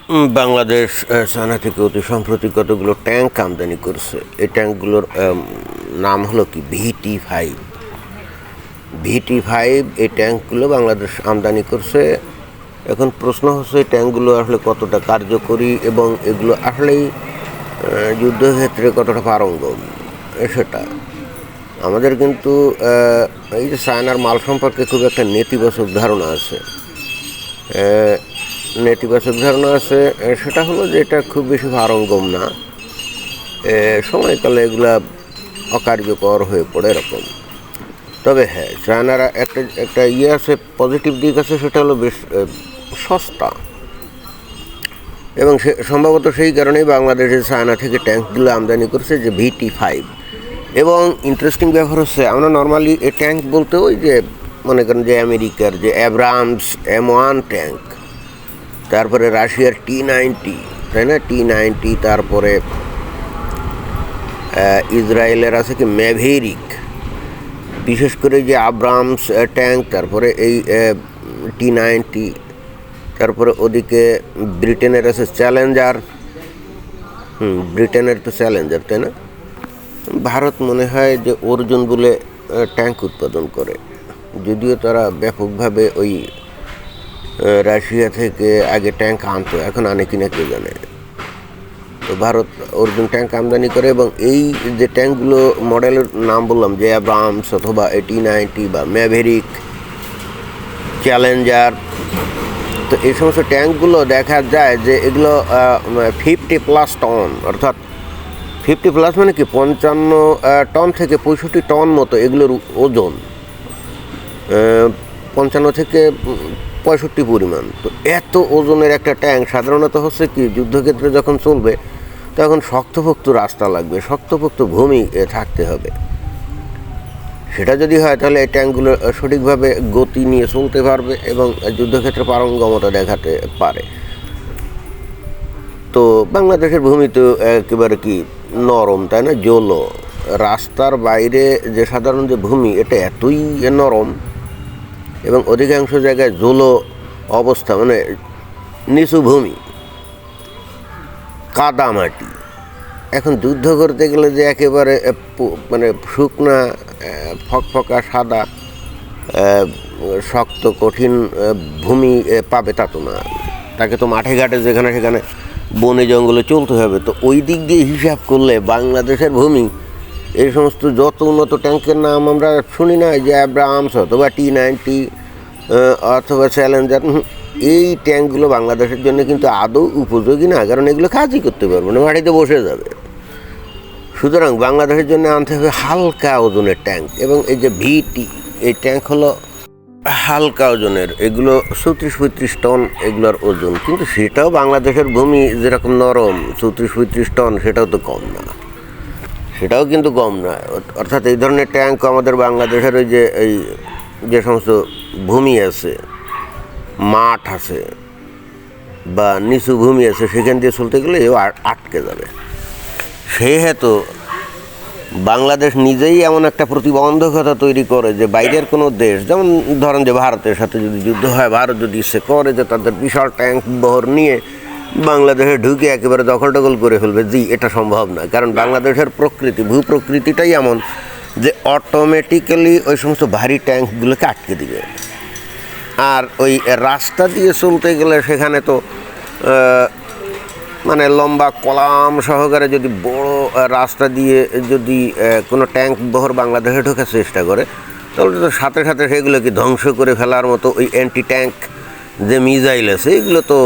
Bangladesh China থেকে অতি সম্প্রতি কতগুলো ট্যাঙ্ক আমদানি করছে। এই ট্যাঙ্কগুলোর নাম হলো কি VT-5। VT-5 এই ট্যাঙ্কগুলো বাংলাদেশ আমদানি করছে। এখন প্রশ্ন হচ্ছে এই ট্যাঙ্কগুলো আসলে কতটা কার্যকরী এবং এগুলো আসলেই যুদ্ধক্ষেত্রে কতটা পারঙ্গম সেটা। আমাদের কিন্তু এই যে চায়নার মাল সম্পর্কে খুব একটা নেতিবাচক ধারণা আছে। সেটা হলো যে এটা খুব বেশি পারঙ্গম না, সময়কালে এগুলা অকার্যকর হয়ে পড়ে এরকম। তবে হ্যাঁ, চায়নারা একটা আছে, পজিটিভ দিক আছে, সেটা হলো বেশ সস্তা এবং সম্ভবত সেই কারণেই বাংলাদেশের চায়না থেকে ট্যাঙ্কগুলো আমদানি করছে যে VT-5। এবং ইন্টারেস্টিং ব্যাপার হচ্ছে, আমরা নর্মালি এই ট্যাঙ্ক বলতে ওই যে মনে করেন যে আমেরিকার যে অ্যাব্রামস M1 ট্যাঙ্ক, তারপরে রাশিয়ার T-90, তাই না, T-90, তারপরে ইসরায়েলের আছে কি ম্যাভেরিক, বিশেষ করে যে আব্রামস ট্যাঙ্ক, তারপরে এই T-90, তারপরে ওদিকে ব্রিটেনের আছে চ্যালেঞ্জার, ব্রিটেনের তো চ্যালেঞ্জার, তাই না। ভারত মনে হয় যে অর্জুন বলে ট্যাঙ্ক উৎপাদন করে, যদিও তারা ব্যাপকভাবে ওই রাশিয়া থেকে আগে ট্যাঙ্ক আনতো, এখন আনে কিনা কে জানে। তো ভারত অর্জুন ট্যাঙ্ক আমদানি করে এবং এই যে ট্যাঙ্কগুলো মডেলের নাম বললাম যে অ্যাব্রামস অথবা T-90 বা ম্যাভেরিক, চ্যালেঞ্জার, তো এই সমস্ত ট্যাঙ্কগুলো দেখা যায় যে এগুলো 50+ টন, অর্থাৎ 50+ মানে কি 55 টন থেকে 65 টন মতো এগুলোর ওজন, 55 থেকে 65 পরিমাণ। তো এত ওজনের একটা ট্যাঙ্ক সাধারণত হচ্ছে কি যুদ্ধক্ষেত্রে যখন চলবে তখন শক্তপোক্ত রাস্তা লাগবে, শক্তপোক্ত ভূমি থাকতে হবে। সেটা যদি হয় তাহলে এই ট্যাঙ্কগুলো সঠিকভাবে গতি নিয়ে চলতে পারবে এবং যুদ্ধক্ষেত্রে পারঙ্গমতা দেখাতে পারে। তো বাংলাদেশের ভূমি তো একেবারে কি নরম, তাই না, জলো। রাস্তার বাইরে যে সাধারণ যে ভূমি, এটা এতই নরম এবং অধিকাংশ জায়গায় জলো অবস্থা, মানে নিচু ভূমি, কাদা মাটি। এখন যুদ্ধ করতে গেলে যে একেবারে মানে শুকনা ফকফকা সাদা শক্ত কঠিন ভূমি পাবে তা তো না, তাকে তো মাঠে ঘাটে যেখানে সেখানে বনে জঙ্গলে চলতে হবে। তো ওই দিক দিয়ে হিসাব করলে বাংলাদেশের ভূমি, এই সমস্ত যত উন্নত ট্যাঙ্কের নাম আমরা শুনি না, যে অ্যাব্রামস অথবা T-90 অথবা চ্যালেঞ্জার, এই ট্যাঙ্কগুলো বাংলাদেশের জন্য কিন্তু আদৌ উপযোগী না, কারণ এগুলো কাজই করতে পারবে না, মাটিতে বসে যাবে। সুতরাং বাংলাদেশের জন্য আনতে হবে হালকা ওজনের ট্যাঙ্ক। এবং এই যে VT, এই ট্যাঙ্ক হলো হালকা ওজনের, এগুলো 34-35 টন এগুলোর ওজন, কিন্তু সেটাও বাংলাদেশের ভূমি যেরকম নরম, 34-35 টন সেটাও তো কম না, সেটাও কিন্তু কম না। অর্থাৎ এই ধরনের ট্যাঙ্ক আমাদের বাংলাদেশের ওই যে এই যে সমস্ত ভূমি আছে, মাঠ আছে বা নিচু ভূমি আছে, সেখান দিয়ে চলতে গেলে এও আটকে যাবে। সেহেতু বাংলাদেশ নিজেই এমন একটা প্রতিবন্ধকতা তৈরি করে যে বাইরের কোনো দেশ, যেমন ধরেন যে ভারতের সাথে যদি যুদ্ধ হয়, ভারত যদি ইচ্ছে করে যে তাদের বিশাল ট্যাঙ্ক বহর নিয়ে বাংলাদেশে ঢুকে একেবারে দখল টখল করে ফেলবে, এটা সম্ভব না। কারণ বাংলাদেশের প্রকৃতি, ভূপ্রকৃতিটাই এমন যে অটোমেটিক্যালি ওই সমস্ত ভারী ট্যাঙ্কগুলোকে আটকে দিবে। আর ওই রাস্তা দিয়ে চলতে গেলে সেখানে তো মানে লম্বা কলাম সহকারে যদি বড় রাস্তা দিয়ে যদি কোনো ট্যাঙ্ক বহর বাংলাদেশে ঢোকার চেষ্টা করে, তাহলে তো সাথে সাথে সেগুলোকে ধ্বংস করে ফেলার মতো ওই অ্যান্টি ট্যাঙ্ক যে মিসাইল আছে, এগুলো তো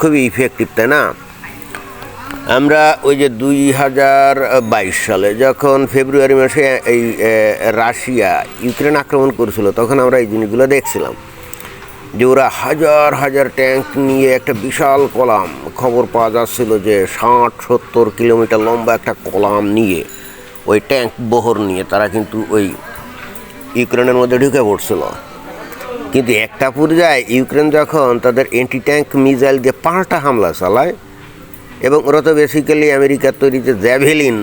খুবই ইফেক্টিভ, তাই না। আমরা ওই যে 2022 সালে যখন ফেব্রুয়ারি মাসে এই রাশিয়া ইউক্রেন আক্রমণ করেছিল, তখন আমরা এই জিনিসগুলো দেখছিলাম যে ওরা হাজার হাজার ট্যাঙ্ক নিয়ে একটা বিশাল কলাম, খবর পাওয়া যাচ্ছিল যে 60-70 কিলোমিটার লম্বা একটা কলাম নিয়ে, ওই ট্যাঙ্ক বহর নিয়ে তারা কিন্তু ওই ইউক্রেনের মধ্যে ঢুকে পড়ছিল। কিন্তু একটা পর্যায়ে ইউক্রেন যখন তাদের অ্যান্টি ট্যাঙ্ক মিসাইল দিয়ে পাল্টা হামলা চালায়, এবং ওরা তো বেসিক্যালি আমেরিকার তৈরি যে জ্যাভেলিন,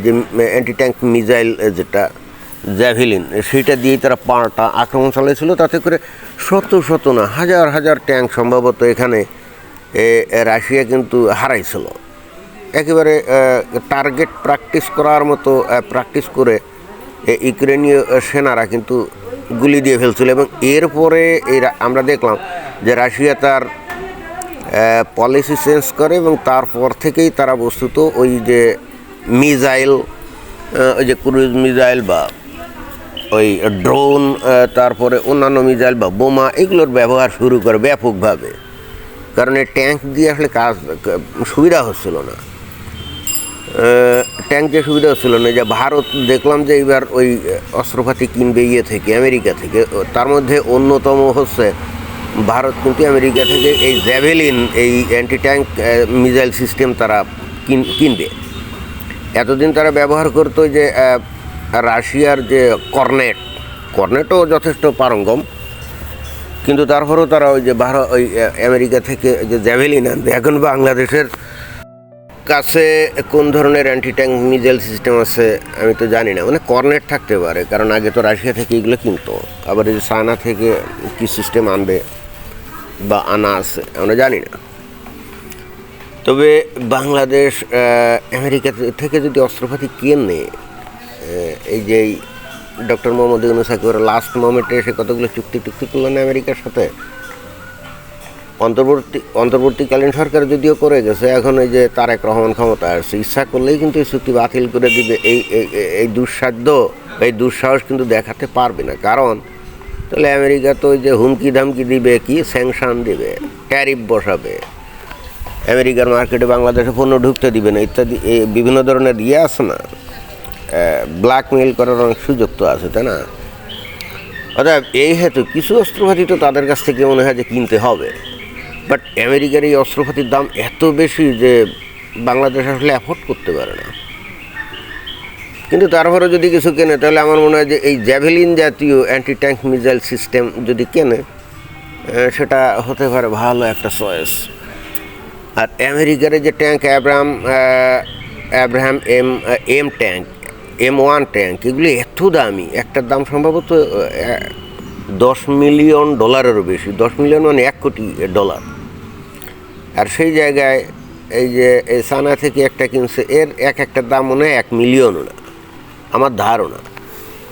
যে অ্যান্টি ট্যাঙ্ক মিসাইল যেটা জ্যাভেলিন, সেটা দিয়েই তারা পাল্টা আক্রমণ চালিয়েছিল। তাতে করে শত শত না হাজার হাজার ট্যাঙ্ক সম্ভবত এখানে রাশিয়া কিন্তু হারাইছিল। একেবারে টার্গেট প্র্যাকটিস করার মতো প্র্যাকটিস করে ইউক্রেনীয় সেনারা কিন্তু গুলি দিয়ে ফেলছিল। এবং এরপরে আমরা দেখলাম যে রাশিয়া তার পলিসি চেঞ্জ করে এবং তারপর থেকেই তারা বস্তুত ওই যে মিসাইল, ওই যে ক্রুজ মিসাইল বা ওই ড্রোন, তারপরে অন্যান্য মিসাইল বা বোমা, এগুলোর ব্যবহার শুরু করে ব্যাপকভাবে। কারণ এই ট্যাঙ্ক দিয়ে আসলে কাজ সুবিধা হচ্ছিল না, ট্যাঙ্ক দিয়ে সুবিধা হচ্ছিল না। যে ভারত দেখলাম যে এইবার ওই অস্ত্রপাতি কিনবে থেকে আমেরিকা থেকে, তার মধ্যে অন্যতম হচ্ছে ভারত কিন্তু আমেরিকা থেকে এই জ্যাভেলিন, এই অ্যান্টি ট্যাঙ্ক মিসাইল সিস্টেম তারা কিনবে। এতদিন তারা ব্যবহার করতো যে রাশিয়ার যে কর্নেটও যথেষ্ট পারঙ্গম, কিন্তু তারপরেও তারা ওই যে ওই আমেরিকা থেকে যে জ্যাভেলিন আনবে। এখন বাংলাদেশের কাছে কোন ধরনের অ্যান্টি ট্যাঙ্ক মিসাইল সিস্টেম আছে আমি তো জানি না, মানে কর্নেট থাকতে পারে, কারণ আগে তো রাশিয়া থেকে এগুলো কিনতো। আবার এই যে চায়না থেকে কী সিস্টেম আনবে বা আনা আছে আমরা জানি না। তবে বাংলাদেশ আমেরিকা থেকে যদি অস্ত্রপাতি কেনে, এই যে ডক্টর মোহাম্মদ ইউনূস একেবারে লাস্ট মোমেন্টে এসে কতগুলো চুক্তি করলো না আমেরিকার সাথে, অন্তর্বর্তীকালীন সরকার যদিও করে গেছে, এখন এই যে তারেক রহমান ক্ষমতা আসছে, ইচ্ছা করলেই কিন্তু এই চুক্তি বাতিল করে দিবে। এই দুঃসাহস কিন্তু দেখাতে পারবে না, কারণ তাহলে আমেরিকা তো ওই যে হুমকি ধামকি দিবে, কি স্যাংশন দিবে, ট্যারিফ বসাবে, আমেরিকার মার্কেটে বাংলাদেশে পণ্য ঢুকতে দিবে না, ইত্যাদি বিভিন্ন ধরনের আছে না, ব্ল্যাকমেইল করার অনেক সুযোগ তো আছে, তাই না? অর্থাৎ এই হেতু কিছু অস্ত্রপাতি তো তাদের কাছ থেকে মনে হয় যে কিনতে হবে, বাট আমেরিকার এই অস্ত্রপাতির দাম এত বেশি যে বাংলাদেশ আসলে অ্যাফোর্ড করতে পারে না। কিন্তু তারপরে যদি কিছু কেনে, তাহলে আমার মনে হয় যে এই জ্যাভেলিন জাতীয় অ্যান্টি ট্যাঙ্ক মিসাইল সিস্টেম যদি কেনে, সেটা হতে পারে ভালো একটা চয়েস। আর আমেরিকার যে ট্যাঙ্ক অ্যাব্রাহাম M1 ট্যাঙ্ক, এগুলি এত দামি, একটার দাম সম্ভবত $10 মিলিয়ন বেশি, 10 মিলিয়ন মানে $1 কোটি। আর সেই জায়গায় এই যে চায়না থেকে একটা কিনছে, এর একটার দাম মনে হয় 1 মিলিয়নও না আমার ধারণা।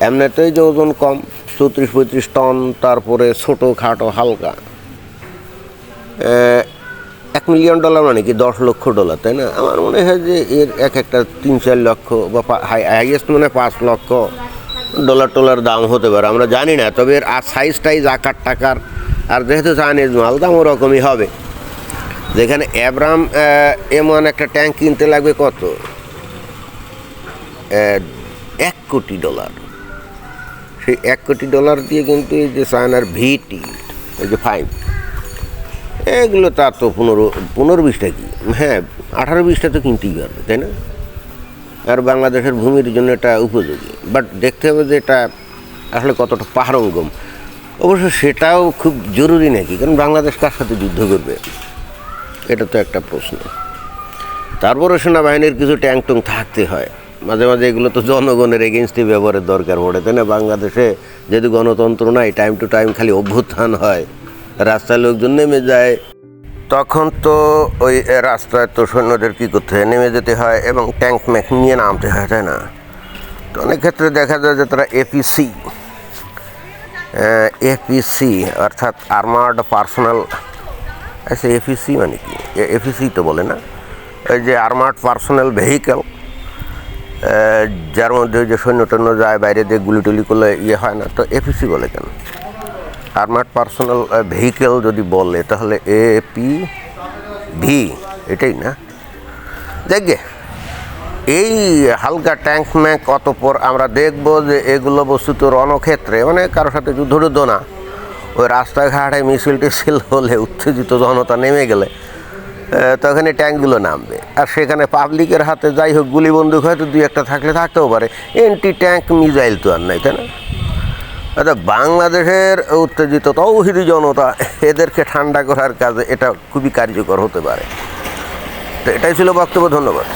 এমনিতেই যে ওজন কম, 34-35 টন, তারপরে ছোটো খাটো হালকা, $1 মিলিয়ন মানে কি $10 লক্ষ, তাই না? আমার মনে হয় যে এর একটা 3-4 লক্ষ বা হাইয়েস্ট মানে $5 লক্ষ দাম হতে পারে, আমরা জানি না। তবে এর সাইজ আকার টাকার, আর যেহেতু চাইনিজ মাল, দাম ওরকমই হবে। যেখানে অ্যাব্রাহাম M1 একটা ট্যাঙ্ক কিনতে লাগবে কত, $1 কোটি। সেই $1 কোটি দিয়ে কিন্তু এই যে চায়নার VT, এই যে 5, এগুলো তার তো 15-20টা কি, হ্যাঁ 18-20টা তো কিনতেই পারবে, তাই না? আর বাংলাদেশের ভূমির জন্য এটা উপযোগী, বাট দেখতে হবে যে এটা আসলে কতটা পারঙ্গম। অবশ্য সেটাও খুব জরুরি নাকি, কারণ বাংলাদেশ কার সাথে যুদ্ধ করবে, এটা তো একটা প্রশ্ন। তারপরে সেনাবাহিনীর কিছু ট্যাঙ্ক থাকতে হয় মাঝে মাঝে, এগুলো তো জনগণের এগেনস্টে ব্যবহারের দরকার পড়ে, তাই না? বাংলাদেশে যেহেতু গণতন্ত্র নাই, টাইম টু টাইম খালি অভ্যুত্থান হয়, রাস্তায় লোকজন নেমে যায়, তখন তো ওই রাস্তায় তো সৈন্যদের কী করতে হয়, নেমে যেতে হয় এবং ট্যাঙ্ক ম্যাক নিয়ে নামতে হয়, তাই না? তো অনেক ক্ষেত্রে দেখা যায় যে তারা এপিসি অর্থাৎ আর্মার্ড পার্সোনাল, আচ্ছা এপিসি মানে কি, এপিসি তো বলে না, ওই যে আর্মার্ড পার্সোনাল ভেহিকেল, যার মধ্যে যে সৈন্য টৈন্য যায়, বাইরে দিয়ে গুলি টুলি করলে হয় না, তো এপিসি বলে কেন? আর্মার্ড পার্সোনাল ভেহিকেল যদি বলে তাহলে APV, এটাই না? দেখবে এই হালকা ট্যাঙ্ক ম্যাক, অতপর আমরা দেখব যে এগুলো বস্তুত রণক্ষেত্রে, মানে কারোর সাথে যুদ্ধ না, ওই রাস্তাঘাটে মিছিল টিছিল হলে, উত্তেজিত জনতা নেমে গেলে তখন এই ট্যাঙ্কগুলো নামবে। আর সেখানে পাবলিকের হাতে যাই হোক গুলি বন্দুক হয়তো 2-1টা থাকতেও পারে, অ্যান্টি ট্যাঙ্ক মিসাইল তো আর নাই, তাই না? আচ্ছা, বাংলাদেশের উত্তেজিত তৌহিদি জনতা, এদেরকে ঠান্ডা করার কাজে এটা খুবই কার্যকর হতে পারে। তো এটাই ছিল বক্তব্য, ধন্যবাদ।